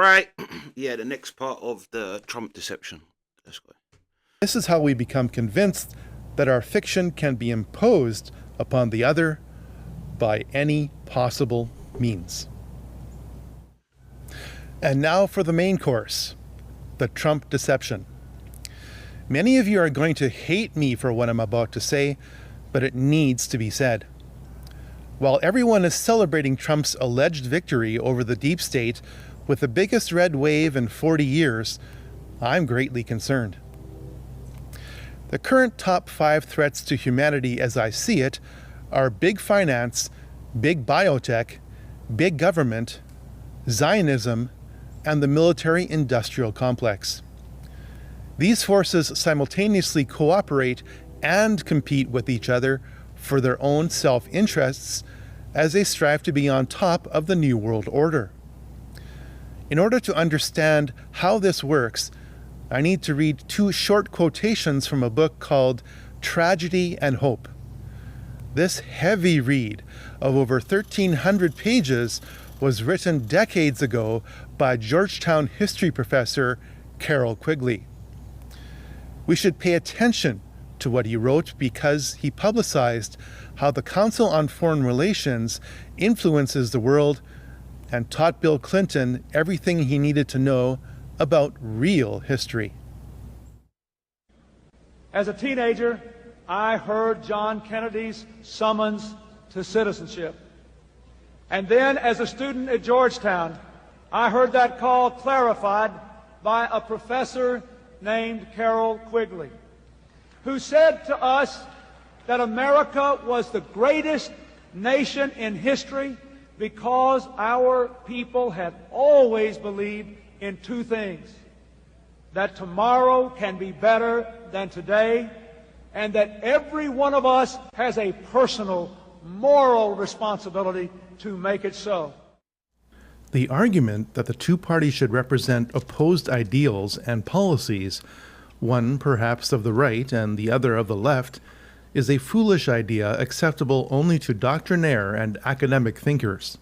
right. Yeah, the next part of the Trump deception. Let's go. This is how we become convinced that our fiction can be imposed upon the other by any possible means. And now for the main course, the Trump deception. Many of you are going to hate me for what I'm about to say, but it needs to be said. While everyone is celebrating Trump's alleged victory over the deep state with the biggest red wave in 40 years, I'm greatly concerned. The current top 5 threats to humanity as I see it are big finance, big biotech, big government, Zionism, and the military-industrial complex. These forces simultaneously cooperate and compete with each other for their own self-interests as they strive to be on top of the New World Order. In order to understand how this works, I need to read 2 short quotations from a book called Tragedy and Hope. This heavy read of over 1,300 pages was written decades ago by Georgetown history professor Carroll Quigley. We should pay attention to what he wrote because he publicized how the Council on Foreign Relations influences the world and taught Bill Clinton everything he needed to know about real history. As a teenager, I heard John Kennedy's summons to citizenship. And then as a student at Georgetown, I heard that call clarified by a professor named Carroll Quigley, who said to us that America was the greatest nation in history because our people had always believed in 2 things: that tomorrow can be better than today, and that every one of us has a personal moral responsibility to make it so. The argument that the 2 parties should represent opposed ideals and policies, one perhaps of the right and the other of the left, is a foolish idea acceptable only to doctrinaire and academic thinkers.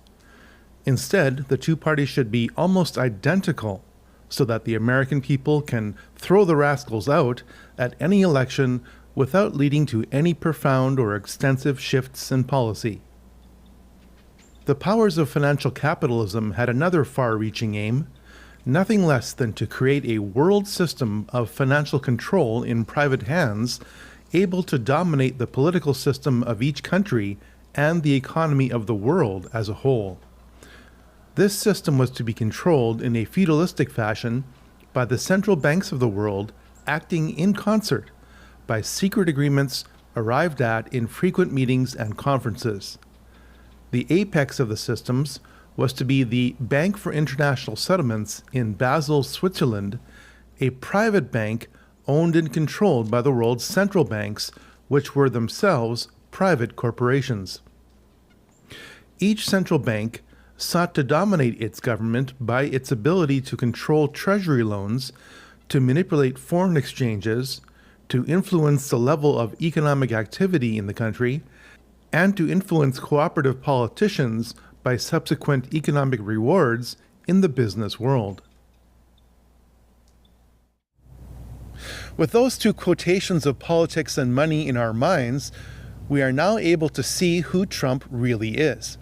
Instead, the 2 parties should be almost identical so that the American people can throw the rascals out at any election without leading to any profound or extensive shifts in policy. The powers of financial capitalism had another far-reaching aim, nothing less than to create a world system of financial control in private hands, able to dominate the political system of each country and the economy of the world as a whole. This system was to be controlled in a feudalistic fashion by the central banks of the world acting in concert by secret agreements arrived at in frequent meetings and conferences. The apex of the systems was to be the Bank for International Settlements in Basel, Switzerland, a private bank owned and controlled by the world's central banks, which were themselves private corporations. Each central bank sought to dominate its government by its ability to control treasury loans, to manipulate foreign exchanges, to influence the level of economic activity in the country, and to influence cooperative politicians by subsequent economic rewards in the business world. With those 2 quotations of politics and money in our minds, we are now able to see who Trump really is.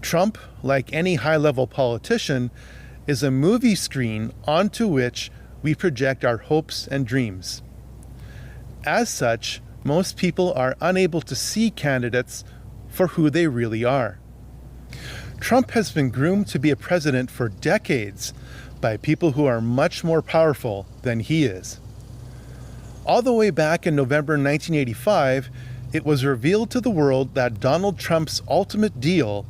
Trump, like any high-level politician, is a movie screen onto which we project our hopes and dreams. As such, most people are unable to see candidates for who they really are. Trump has been groomed to be a president for decades by people who are much more powerful than he is. All the way back in November 1985, it was revealed to the world that Donald Trump's ultimate deal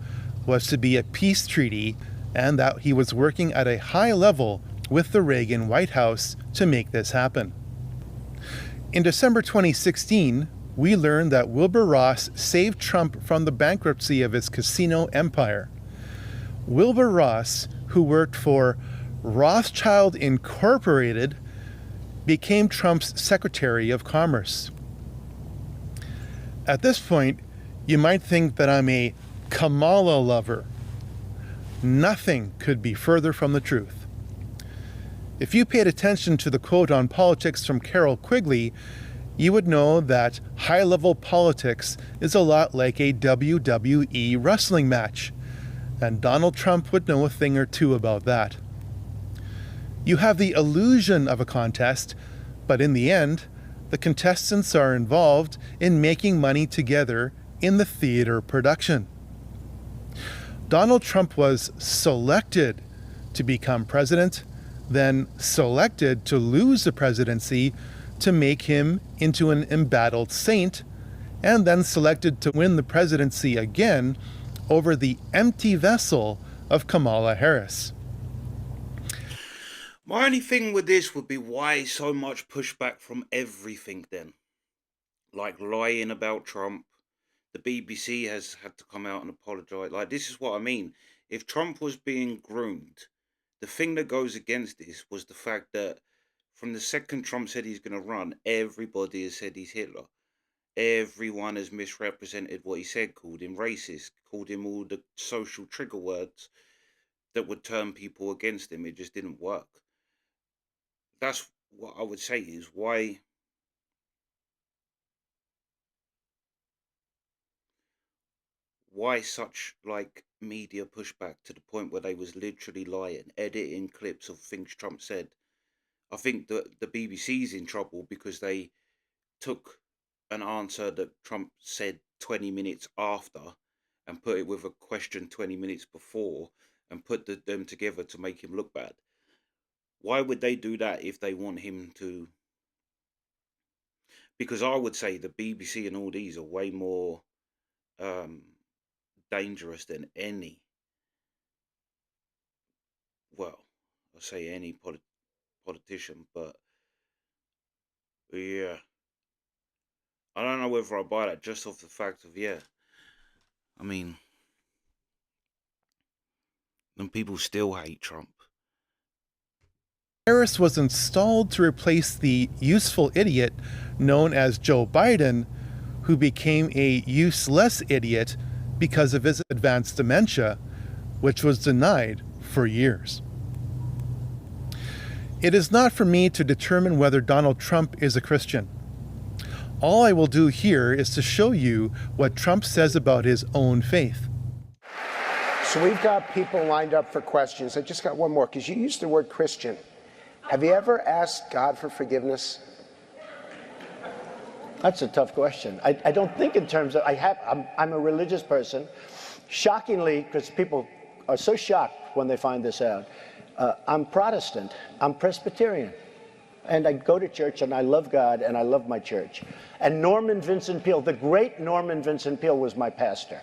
was to be a peace treaty and that he was working at a high level with the Reagan White House to make this happen. In December 2016, we learned that Wilbur Ross saved Trump from the bankruptcy of his casino empire. Wilbur Ross, who worked for Rothschild Incorporated, became Trump's Secretary of Commerce. At this point, you might think that I'm a Kamala lover. Nothing could be further from the truth. If you paid attention to the quote on politics from Carol Quigley, you would know that high-level politics is a lot like a WWE wrestling match, and Donald Trump would know a thing or two about that. You have the illusion of a contest, but in the end, the contestants are involved in making money together in the theater production. Donald Trump was selected to become president, then selected to lose the presidency to make him into an embattled saint, and then selected to win the presidency again over the empty vessel of Kamala Harris. My only thing with this would be why so much pushback from everything then? Like lying about Trump. The BBC has had to come out and apologise. Like, this is what I mean. If Trump was being groomed, the thing that goes against this was the fact that from the second Trump said he's going to run, everybody has said he's Hitler. Everyone has misrepresented what he said, called him racist, called him all the social trigger words that would turn people against him. It just didn't work. That's what I would say is why such like media pushback to the point where they was literally lying, editing clips of things Trump said. I think that the BBC's in trouble because they took an answer that Trump said 20 minutes after and put it with a question 20 minutes before and put them together to make him look bad. Why would they do that if they want him to? Because I would say the BBC and all these are way more dangerous than any, well, I say any politician, but yeah, I don't know whether I buy that just off the fact of, yeah, I mean, and people still hate Trump. Harris was installed to replace the useful idiot known as Joe Biden, who became a useless idiot because of his advanced dementia, which was denied for years. It is not for me to determine whether Donald Trump is a Christian. All I will do here is to show you what Trump says about his own faith. So we've got people lined up for questions. I just got one more, because you used the word Christian. Have you ever asked God for forgiveness? That's a tough question. I don't think in terms of, I'm a religious person. Shockingly, because people are so shocked when they find this out, I'm Protestant, I'm Presbyterian. And I go to church and I love God and I love my church. And Norman Vincent Peale, the great Norman Vincent Peale was my pastor.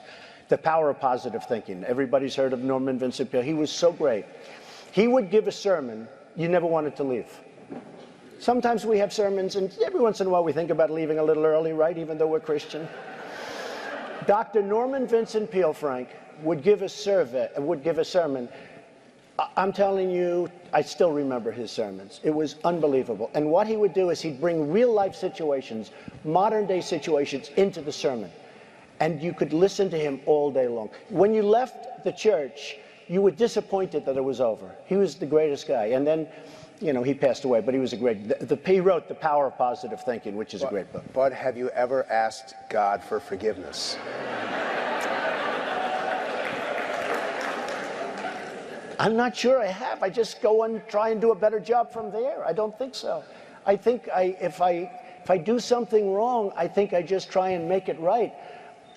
The Power of Positive Thinking. Everybody's heard of Norman Vincent Peale. He was so great. He would give a sermon you never wanted to leave. Sometimes we have sermons, and every once in a while we think about leaving a little early, right, even though we're Christian. Dr. Norman Vincent Peale, Frank, would give a sermon. I'm telling you, I still remember his sermons. It was unbelievable. And what he would do is he'd bring real-life situations, modern-day situations, into the sermon. And you could listen to him all day long. When you left the church, you were disappointed that it was over. He was the greatest guy. And then, you know, he passed away, but he was a great, he wrote The Power of Positive Thinking, which is a great book. But have you ever asked God for forgiveness? I'm not sure I have. I just go and try and do a better job from there. I don't think so. I think if I do something wrong, I think I just try and make it right.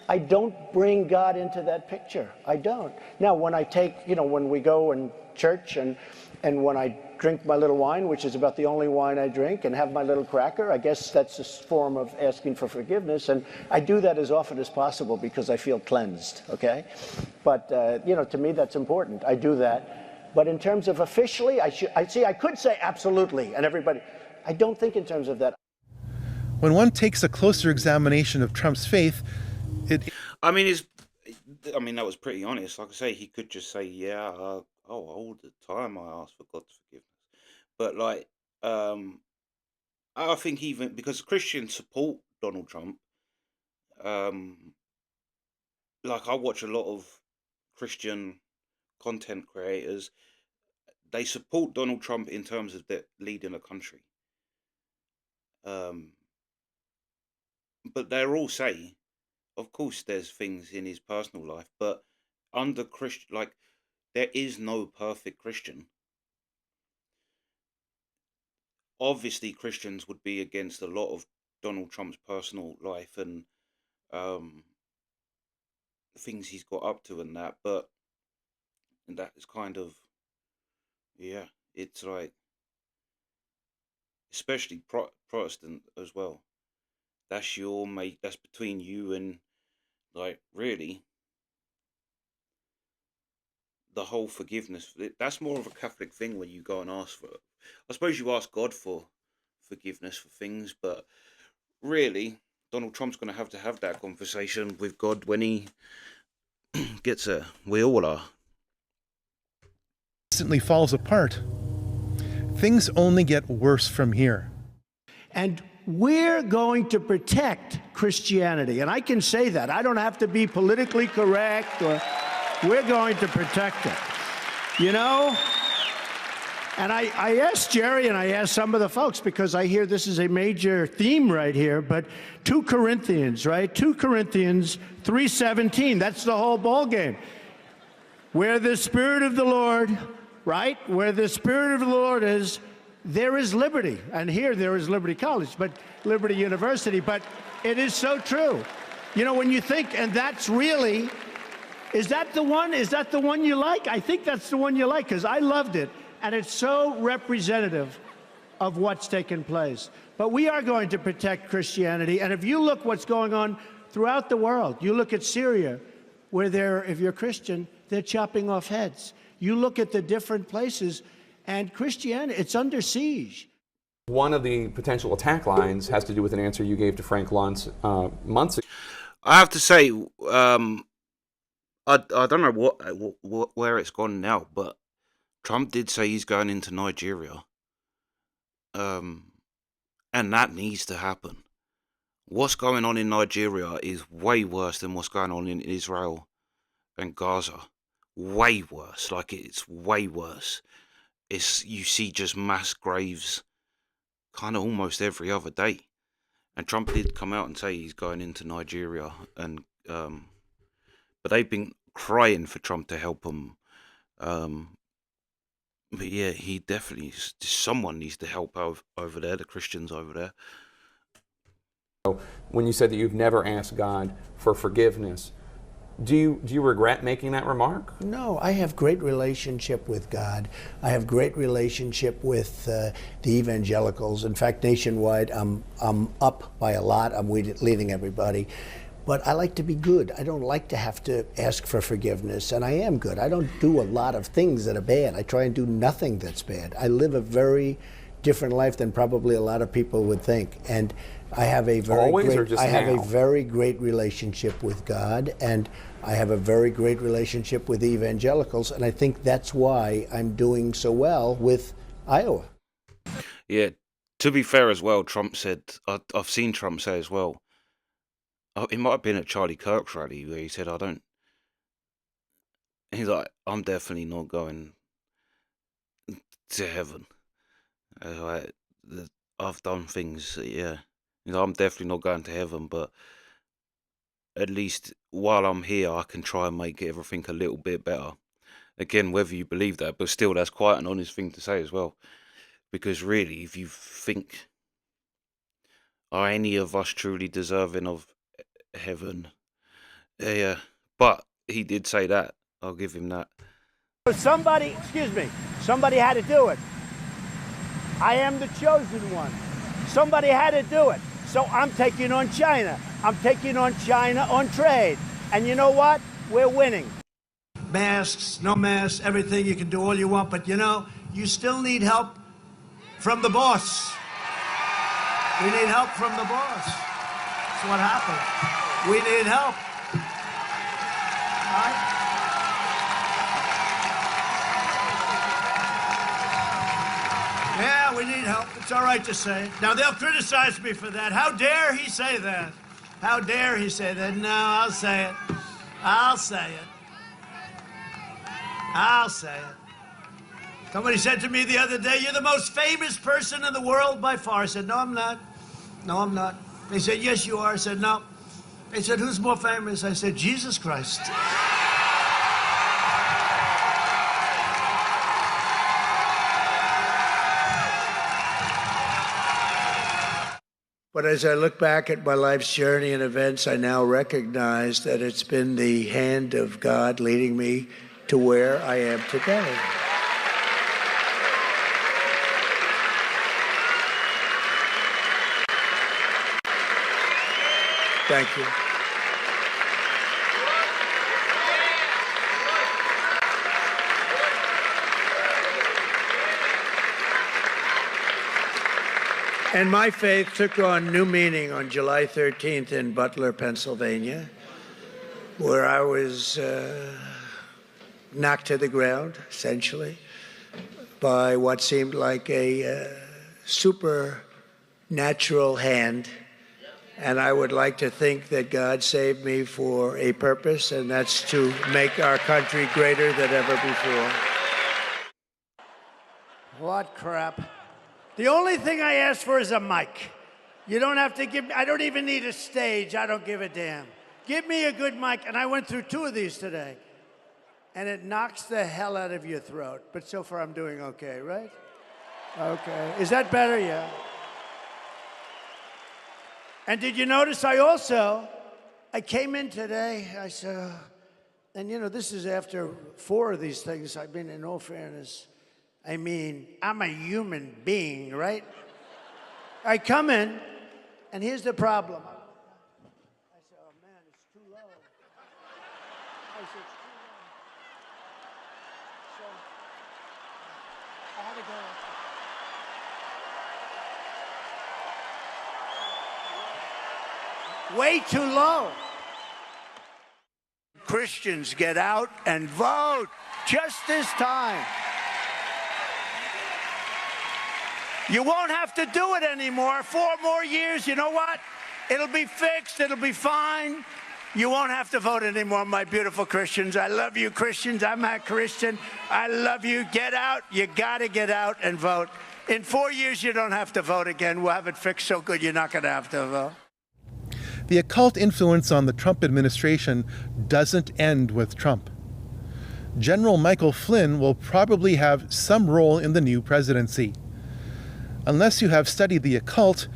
I don't bring God into that picture. I don't. Now, when I take, you know, when we go in church and when I drink my little wine, which is about the only wine I drink, and have my little cracker, I guess that's a form of asking for forgiveness. And I do that as often as possible because I feel cleansed, okay? But, you know, to me, that's important. I do that. But in terms of officially, I could say absolutely, and everybody, I don't think in terms of that. When one takes a closer examination of Trump's faith, I mean, that was pretty honest. Like I say, he could just say, yeah, all the time I ask for God's forgiveness. But like, I think even because Christians support Donald Trump, like I watch a lot of Christian content creators, they support Donald Trump in terms of leading a country. But they'll all say, of course, there's things in his personal life, but under Christian, like, there is no perfect Christian. Obviously, Christians would be against a lot of Donald Trump's personal life and things he's got up to and that, but that is kind of, yeah, it's like, especially Protestant as well. That's your mate. That's between you and, like, really, the whole forgiveness. That's more of a Catholic thing where you go and ask for it. I suppose you ask God for forgiveness for things, but really, Donald Trump's going to have that conversation with God when he gets there. We all are. Instantly falls apart. Things only get worse from here. And we're going to protect Christianity. And I can say that. I don't have to be politically correct. We're going to protect it. You know? And I asked Jerry and I asked some of the folks, because I hear this is a major theme right here, but 2 Corinthians, right? 2 Corinthians 3:17, that's the whole ball game. Where the Spirit of the Lord, right? Where the Spirit of the Lord is, there is liberty. And here there is Liberty College, but Liberty University, but it is so true. You know, when you think, and that's really, is that the one? Is that the one you like? I think that's the one you like, because I loved it. And it's so representative of what's taken place. But we are going to protect Christianity. And if you look what's going on throughout the world, you look at Syria, where if you're Christian, they're chopping off heads. You look at the different places, and Christianity, it's under siege. One of the potential attack lines has to do with an answer you gave to Frank Luntz months ago. I have to say, I don't know where it's gone now, but Trump did say he's going into Nigeria. And that needs to happen. What's going on in Nigeria is way worse than what's going on in Israel and Gaza. Way worse. Like, it's way worse. You see just mass graves kind of almost every other day. And Trump did come out and say he's going into Nigeria, and but they've been crying for Trump to help them. But yeah, he definitely, someone needs to help over there, the Christians over there. When you said that you've never asked God for forgiveness, do you regret making that remark? No, I have great relationship with God. I have great relationship with the evangelicals. In fact, nationwide, I'm up by a lot. I'm leading everybody. But I like to be good. I don't like to have to ask for forgiveness, and I am good. I don't do a lot of things that are bad. I try and do nothing that's bad. I live a very different life than probably a lot of people would think. And I have a very great relationship with God, and I have a very great relationship with evangelicals, and I think that's why I'm doing so well with Iowa. Yeah, to be fair as well, Trump said, I've seen Trump say as well, it might have been at Charlie Kirk's rally where he said, he's like, I'm definitely not going to heaven. I've done things, yeah. I'm definitely not going to heaven, but at least while I'm here, I can try and make everything a little bit better. Again, whether you believe that, but still, that's quite an honest thing to say as well. Because really, if you think, are any of us truly deserving of heaven? Yeah, but he did say that. I'll give him that. Somebody had to do it. I am the chosen one. Somebody had to do it. So I'm taking on China. I'm taking on China on trade. And you know what? We're winning. Masks, no masks, everything. You can do all you want, but you know, you still need help from the boss. We need help from the boss. That's what happened. We need help. All right? Yeah, we need help. It's all right to say it. Now, they'll criticize me for that. How dare he say that? How dare he say that? No, I'll say it. I'll say it. I'll say it. Somebody said to me the other day, "You're the most famous person in the world by far." I said, "No, I'm not. No, I'm not." They said, "Yes, you are." I said, "No." They said, "Who's more famous?" I said, "Jesus Christ." But as I look back at my life's journey and events, I now recognize that it's been the hand of God leading me to where I am today. Thank you. And my faith took on new meaning on July 13th in Butler, Pennsylvania, where I was knocked to the ground, essentially, by what seemed like a supernatural hand. And I would like to think that God saved me for a purpose, and that's to make our country greater than ever before. What crap. The only thing I asked for is a mic. You don't have to give me, I don't even need a stage. I don't give a damn. Give me a good mic. And I went through 2 of these today. And it knocks the hell out of your throat. But so far I'm doing okay, right? Okay. Is that better? Yeah. And did you notice I came in today, I said, and you know, this is after 4 of these things. I've been, in all fairness, I mean, I'm a human being, right? I come in, and here's the problem. I said, oh man, it's too low. I said, it's too low. So, I had to go up. Way too low. Christians, get out and vote just this time. You won't have to do it anymore. 4 more years, you know what? It'll be fixed, it'll be fine. You won't have to vote anymore, my beautiful Christians. I love you, Christians. I'm a Christian. I love you. Get out. You gotta get out and vote. In 4 years, you don't have to vote again. We'll have it fixed so good you're not gonna have to vote. The occult influence on the Trump administration doesn't end with Trump. General Michael Flynn will probably have some role in the new presidency. Unless you have studied the occult,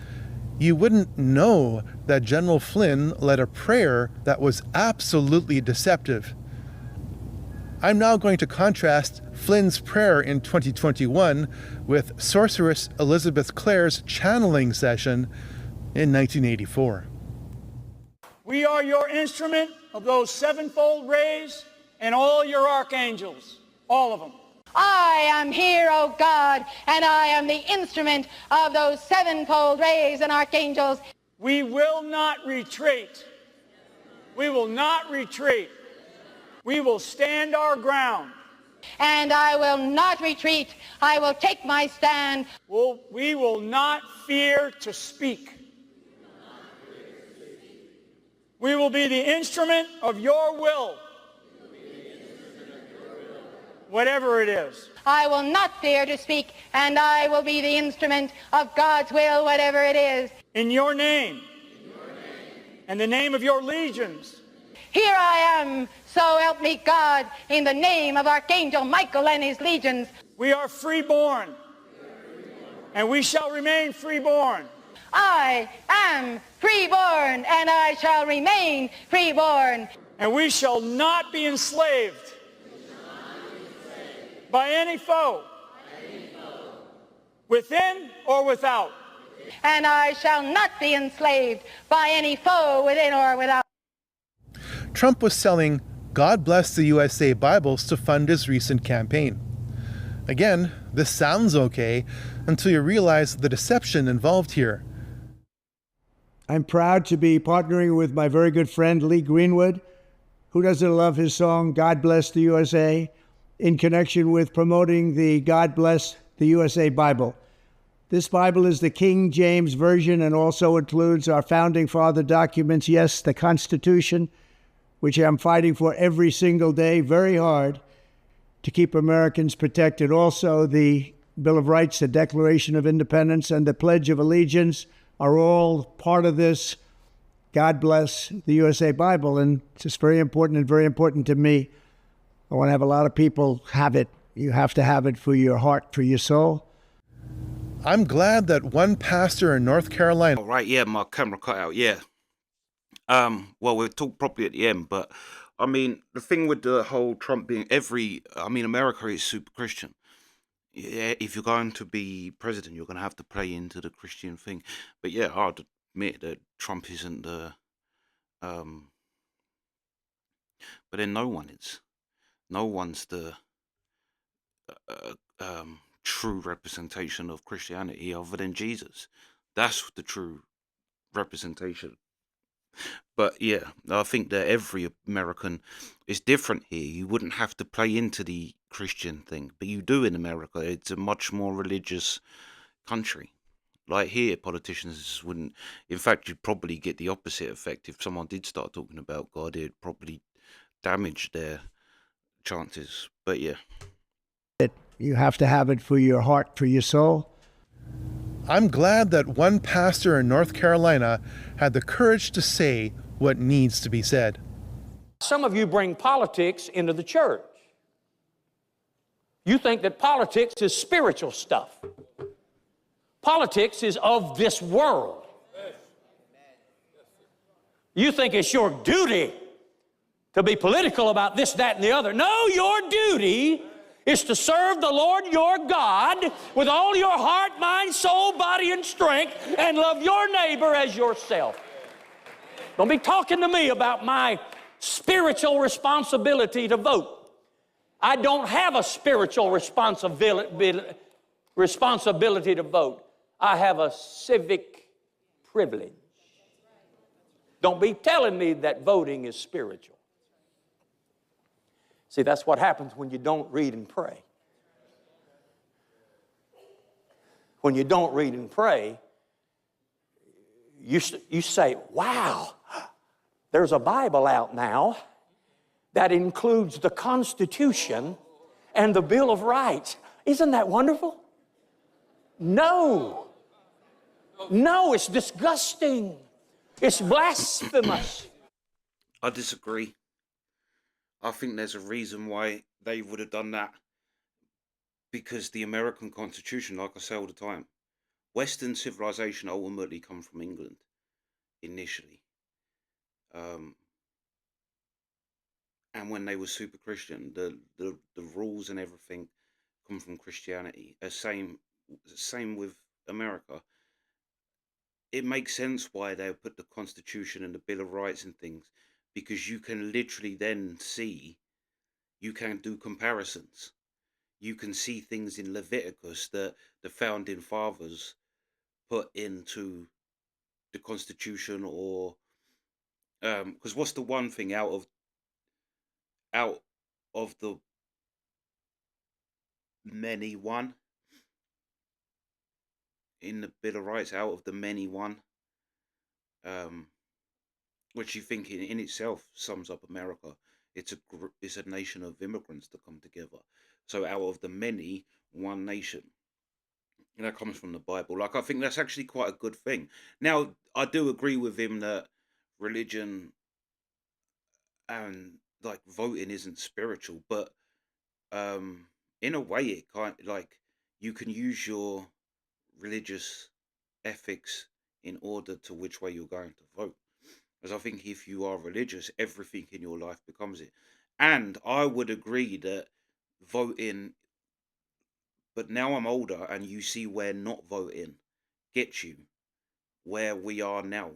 you wouldn't know that General Flynn led a prayer that was absolutely deceptive. I'm now going to contrast Flynn's prayer in 2021 with sorceress Elizabeth Clare's channeling session in 1984. We are your instrument of those sevenfold rays and all your archangels, all of them. I am here, O God, and I am the instrument of those sevenfold rays and archangels. We will not retreat. We will not retreat. We will stand our ground. And I will not retreat. I will take my stand. We will not fear to speak. We will be the instrument of your will. Whatever it is. I will not fear to speak, and I will be the instrument of God's will, whatever it is. In your name. And the name of your legions. Here I am, so help me God, in the name of Archangel Michael and his legions. We are freeborn. And we shall remain freeborn. I am freeborn, and I shall remain freeborn. And we shall not be enslaved. By any foe, within or without. And I shall not be enslaved by any foe within or without. Trump was selling God Bless the USA Bibles to fund his recent campaign. Again, this sounds okay until you realize the deception involved here. I'm proud to be partnering with my very good friend Lee Greenwood, who doesn't love his song God Bless the USA, in connection with promoting the God Bless the USA Bible. This Bible is the King James Version and also includes our Founding Father documents, yes, the Constitution, which I'm fighting for every single day, very hard. to keep Americans protected. Also, the Bill of Rights, the Declaration of Independence, and the Pledge of Allegiance are all part of this. God bless the USA Bible, and it's just very important and very important to me. I want to have a lot of people have it. You have to have it for your heart, for your soul. I'm glad that one pastor in North Carolina. Oh, right, yeah, my camera cut out, yeah. Well, we'll talk properly at the end, but I mean, the thing with the whole Trump being America is super Christian. Yeah, if you're going to be president, you're going to have to play into the Christian thing. But yeah, I'd admit that Trump isn't the, but then no one is. No one's the true representation of Christianity other than Jesus. That's the true representation. But yeah, I think that every American is different here. You wouldn't have to play into the Christian thing, but you do in America. It's a much more religious country. Like here, politicians wouldn't. In fact, you'd probably get the opposite effect. If someone did start talking about God, it'd probably damage their chances. But yeah. You have to have it for your heart, for your soul. I'm glad that one pastor in North Carolina had the courage to say what needs to be said. Some of you bring politics into the church. You think that politics is spiritual stuff. Politics is of this world. You think it's your duty to be political about this, that, and the other. No, your duty is to serve the Lord your God with all your heart, mind, soul, body, and strength, and love your neighbor as yourself. Don't be talking to me about my spiritual responsibility to vote. I don't have a spiritual responsibility to vote. I have a civic privilege. Don't be telling me that voting is spiritual. See, that's what happens when you don't read and pray. When you don't read and pray, you say, wow, there's a Bible out now that includes the Constitution and the Bill of Rights. Isn't that wonderful? No. No, it's disgusting. It's blasphemous. I disagree. I think there's a reason why they would have done that. Because the American Constitution, like I say all the time, Western civilization ultimately come from England initially. And when they were super Christian, the rules and everything come from Christianity. Same with America. It makes sense why they put the Constitution and the Bill of Rights and things, because you can literally then see, you can do comparisons. You can see things in Leviticus that the founding fathers put into the Constitution, or because what's the one thing out of the many one in the Bill of Rights, out of the many one, which you think in itself sums up America. It's a nation of immigrants that come together. So out of the many, one nation. And that comes from the Bible. Like, I think that's actually quite a good thing. Now, I do agree with him that religion and like voting isn't spiritual, but in a way it kind of, like, you can use your religious ethics in order to which way you're going to vote. Because I think if you are religious, everything in your life becomes it. And I would agree that voting, but now I'm older and you see where not voting gets you where we are now,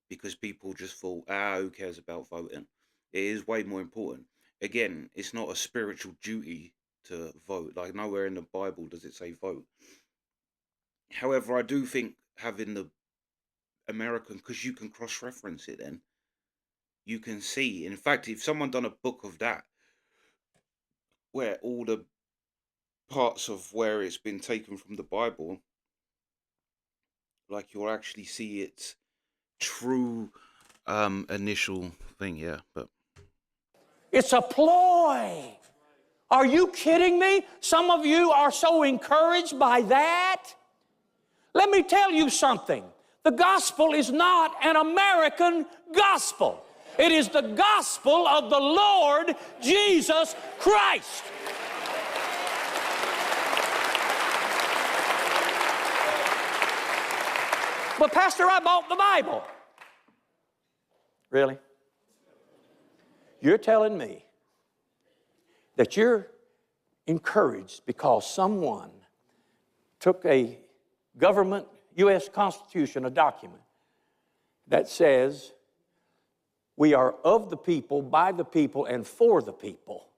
because people just thought, who cares about voting? It is way more important. Again, it's not a spiritual duty to vote. Like, nowhere in the Bible does it say vote. However, I do think having the American, because you can cross-reference it then. You can see. In fact, if someone done a book of that, where all the parts of where it's been taken from the Bible, like, you'll actually see its true initial thing, yeah. But it's a ploy Are you kidding me? Some of you are so encouraged by that. Let me tell you something. The gospel is not an American gospel. It is the gospel of the Lord Jesus Christ. But Pastor, I bought the Bible. Really? You're telling me that you're encouraged because someone took a government, U.S. Constitution, a document that says we are of the people, by the people, and for the people,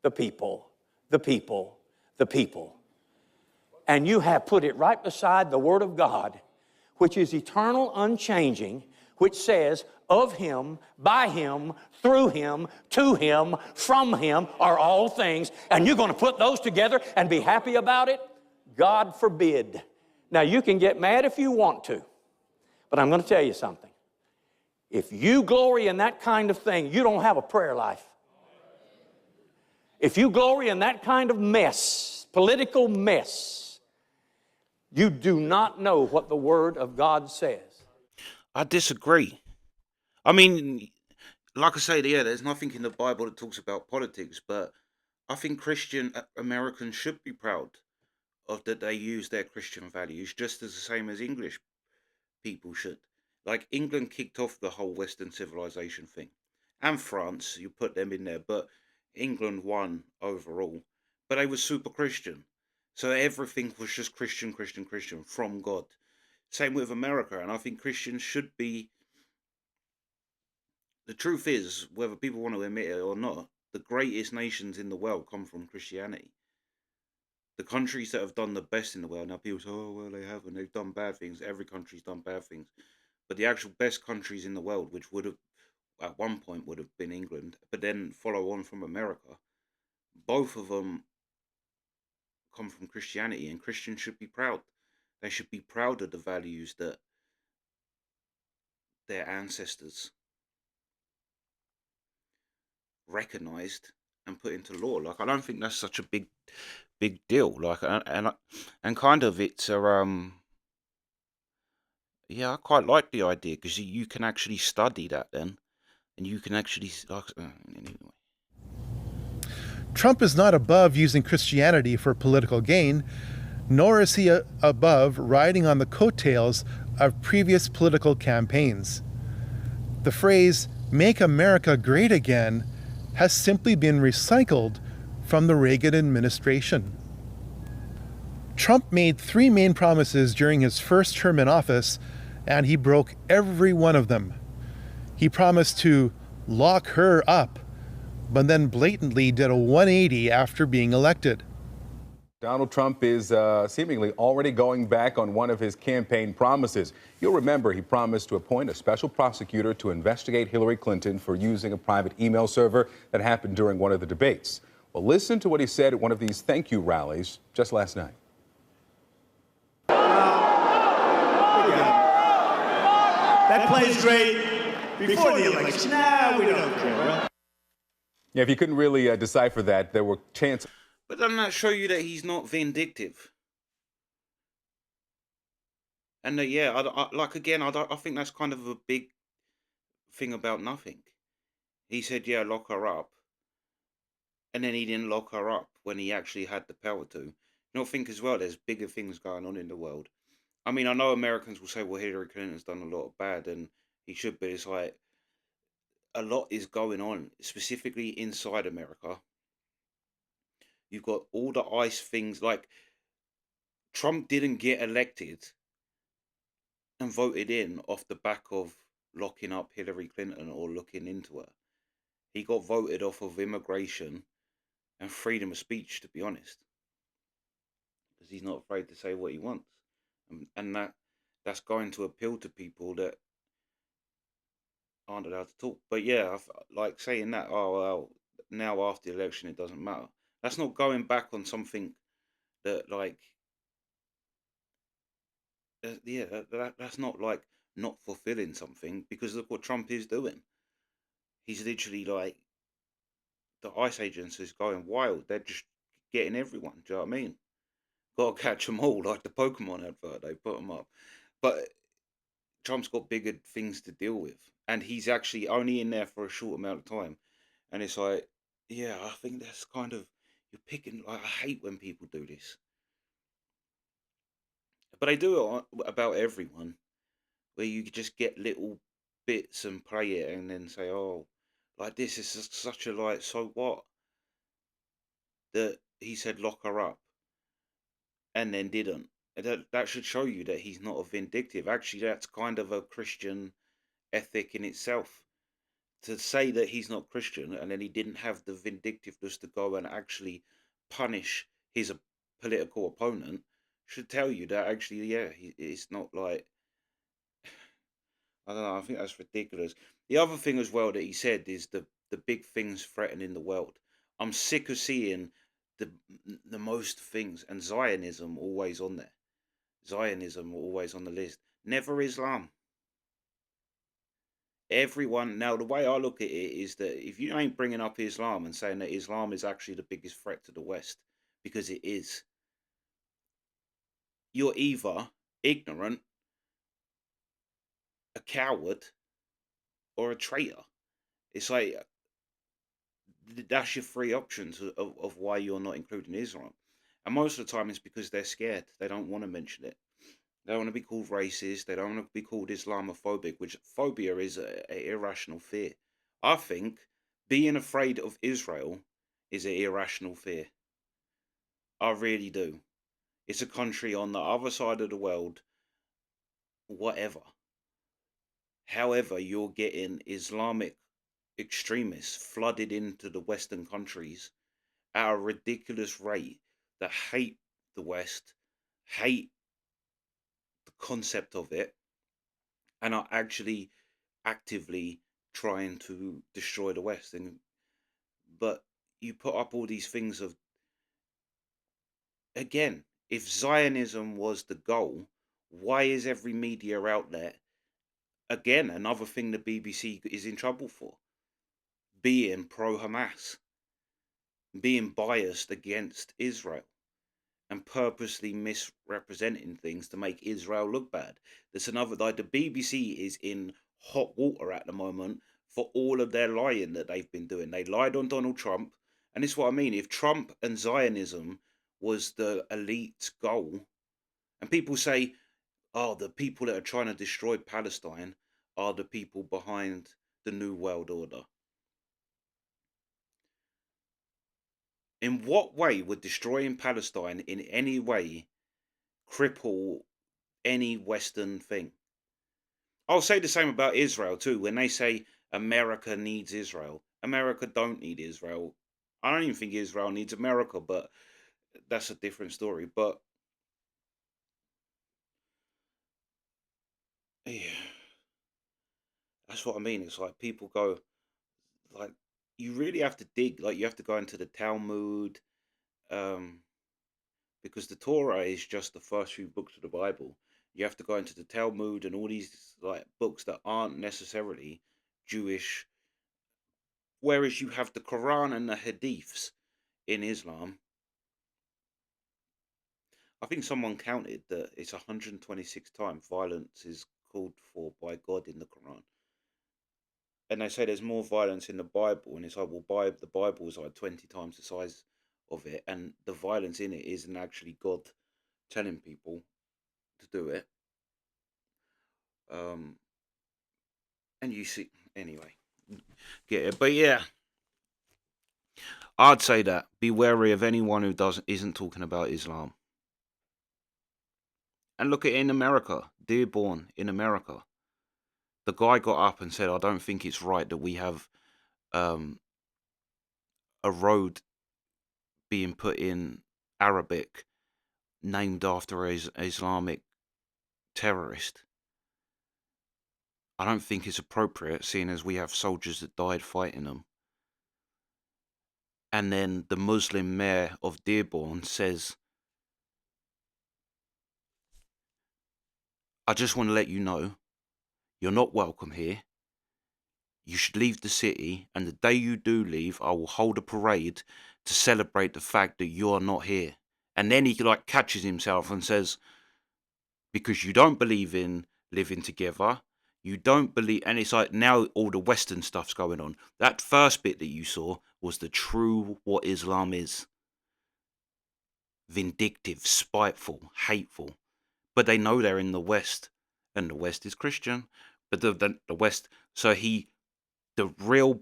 the people, the people, the people. And you have put it right beside the Word of God, which is eternal, unchanging, which says, of Him, by Him, through Him, to Him, from Him are all things, and you're going to put those together and be happy about it? God forbid. Now, you can get mad if you want to, but I'm going to tell you something. If you glory in that kind of thing, you don't have a prayer life. If you glory in that kind of mess, political mess, you do not know what the Word of God says. I disagree. I mean, like I say, yeah, there's nothing in the Bible that talks about politics, but I think Christian Americans should be proud of that they use their Christian values just as the same as English people should. Like England kicked off the whole Western civilization thing, and France, you put them in there, but England won overall. But they were super Christian, so everything was just Christian, Christian, Christian from God. Same with America, and I think Christians should be. The truth is, whether people want to admit it or not, the greatest nations in the world come from Christianity. The countries that have done the best in the world, now people say, oh, well, they haven't. They've done bad things. Every country's done bad things. But the actual best countries in the world, which would have, at one point, would have been England, but then follow on from America, both of them come from Christianity, and Christians should be proud. They should be proud of the values that their ancestors recognized and put into law. Like, I don't think that's such a big deal. Like, and kind of it's yeah, I quite like the idea because you can actually study that then, and you can actually anyway. Trump is not above using Christianity for political gain, nor is he above riding on the coattails of previous political campaigns. The phrase, "Make America Great Again," has simply been recycled from the Reagan administration. Trump made 3 main promises during his first term in office, and he broke every one of them. He promised to lock her up, but then blatantly did a 180 after being elected. Donald Trump is seemingly already going back on one of his campaign promises. You'll remember he promised to appoint a special prosecutor to investigate Hillary Clinton for using a private email server that happened during one of the debates. Well, listen to what he said at one of these thank you rallies just last night. That plays great before the election. Nah, we don't care. Yeah, if you couldn't really decipher that, there were chances. But doesn't that show you that he's not vindictive? And yeah, I think that's kind of a big thing about nothing. He said, yeah, lock her up. And then he didn't lock her up when he actually had the power to. You know, think as well, there's bigger things going on in the world. I mean, I know Americans will say, well, Hillary Clinton's done a lot of bad, and he should, but it's like a lot is going on, specifically inside America. You've got all the ICE things, like Trump didn't get elected and voted in off the back of locking up Hillary Clinton or looking into her. He got voted off of immigration and freedom of speech, to be honest, because he's not afraid to say what he wants. And that's going to appeal to people that aren't allowed to talk. But yeah, like saying that, oh, well, now after the election it doesn't matter. That's not going back on something that, like, that's not like not fulfilling something, because look what Trump is doing. He's literally like the ICE agents is going wild. They're just getting everyone. Do you know what I mean? Got to catch them all, like the Pokemon advert. They put them up, but Trump's got bigger things to deal with, and he's actually only in there for a short amount of time. And it's like, yeah, I think that's kind of you're picking. Like, I hate when people do this, but they do it about everyone, where you just get little bits and play it, and then say, oh, like this is such a like. So what? That he said lock her up, and then didn't. That should show you that he's not a vindictive. Actually, that's kind of a Christian ethic in itself. To say that he's not Christian and then he didn't have the vindictiveness to go and actually punish his political opponent should tell you that actually, yeah, it's not like, I don't know, I think that's ridiculous. The other thing as well that he said is the big things threatening the world. I'm sick of seeing the most things, and Zionism always on there. Zionism always on the list. Never Islam. Everyone, now the way I look at it is that if you ain't bringing up Islam and saying that Islam is actually the biggest threat to the West, because it is, you're either ignorant, a coward, or a traitor. It's like that's your three options of why you're not including Islam. And most of the time it's because they're scared. They don't want to mention it. They don't want to be called racist. They don't want to be called Islamophobic, which phobia is an irrational fear. I think being afraid of Israel is an irrational fear. I really do. It's a country on the other side of the world, whatever. However, you're getting Islamic extremists flooded into the Western countries at a ridiculous rate that hate the West, hate the concept of it, and are actually actively trying to destroy the West. But you put up all these things of, again, if Zionism was the goal, why is every media outlet, again, another thing the BBC is in trouble for, being pro-Hamas, being biased against Israel, and purposely misrepresenting things to make Israel look bad. There's another, like the BBC is in hot water at the moment for all of their lying that they've been doing. They lied on Donald Trump, and this is what I mean. If Trump and Zionism was the elite goal, and people say, oh, the people that are trying to destroy Palestine are the people behind the New World Order. In what way would destroying Palestine in any way cripple any Western thing? I'll say the same about Israel too. When they say America needs Israel, America don't need Israel. I don't even think Israel needs America, but that's a different story. But yeah, that's what I mean. It's like people go, like, you really have to dig. Like, you have to go into the Talmud, because the Torah is just the first few books of the Bible. You have to go into the Talmud and all these like books that aren't necessarily Jewish. Whereas you have the Quran and the Hadiths in Islam. I think someone counted that it's 126 times violence is called for by God in the Quran. And they say there's more violence in the Bible, and it's like, well, the Bible is like 20 times the size of it, and the violence in it isn't actually God telling people to do it. And you see, anyway, get it. But yeah, I'd say that be wary of anyone who isn't talking about Islam. And look at it in America, Dearborn in America. The guy got up and said, I don't think it's right that we have a road being put in Arabic named after an Islamic terrorist. I don't think it's appropriate, seeing as we have soldiers that died fighting them. And then the Muslim mayor of Dearborn says, I just want to let you know, you're not welcome here. you should leave the city, and the day you do leave, I will hold a parade to celebrate the fact that you're not here. And then he like catches himself and says, because you don't believe in living together, you don't believe, and it's like now all the Western stuff's going on. That first bit that you saw was the true what Islam is. Vindictive, spiteful, hateful. But they know they're in the West, and the West is Christian. But the West, so the real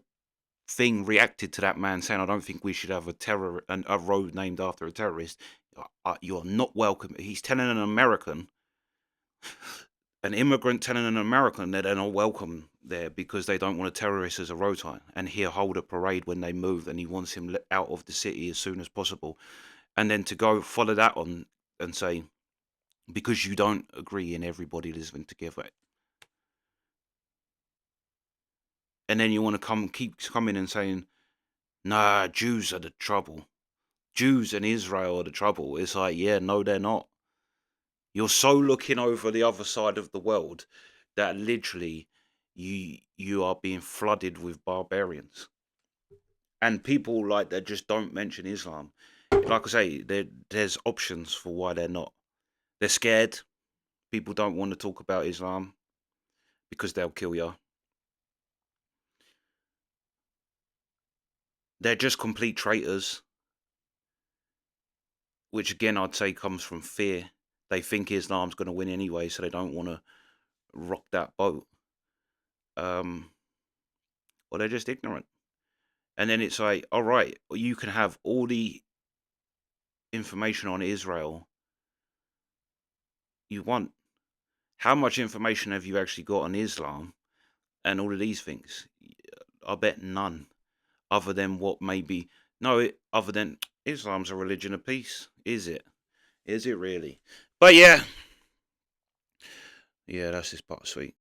thing reacted to that man saying, I don't think we should have a road named after a terrorist. You're not welcome. He's telling an American, an immigrant telling an American that they're not welcome there because they don't want a terrorist as a road sign. And he'll hold a parade when they move, and he wants him out of the city as soon as possible. And then to go follow that on and say, because you don't agree in everybody living together. And then you want to keep coming and saying, nah, Jews are the trouble. Jews and Israel are the trouble. It's like, yeah, no, they're not. You're so looking over the other side of the world that literally you are being flooded with barbarians. And people like that just don't mention Islam. Like I say, there's options for why they're not. They're scared. People don't want to talk about Islam because they'll kill you. They're just complete traitors, which again I'd say comes from fear. They think Islam's going to win anyway, so they don't want to rock that boat. Or they're just ignorant. And then it's like, all right, you can have all the information on Israel you want. How much information have you actually got on Islam and all of these things? I bet none. Other than what maybe, other than Islam's a religion of peace. Is it? Is it really? But yeah, that's this part sweet.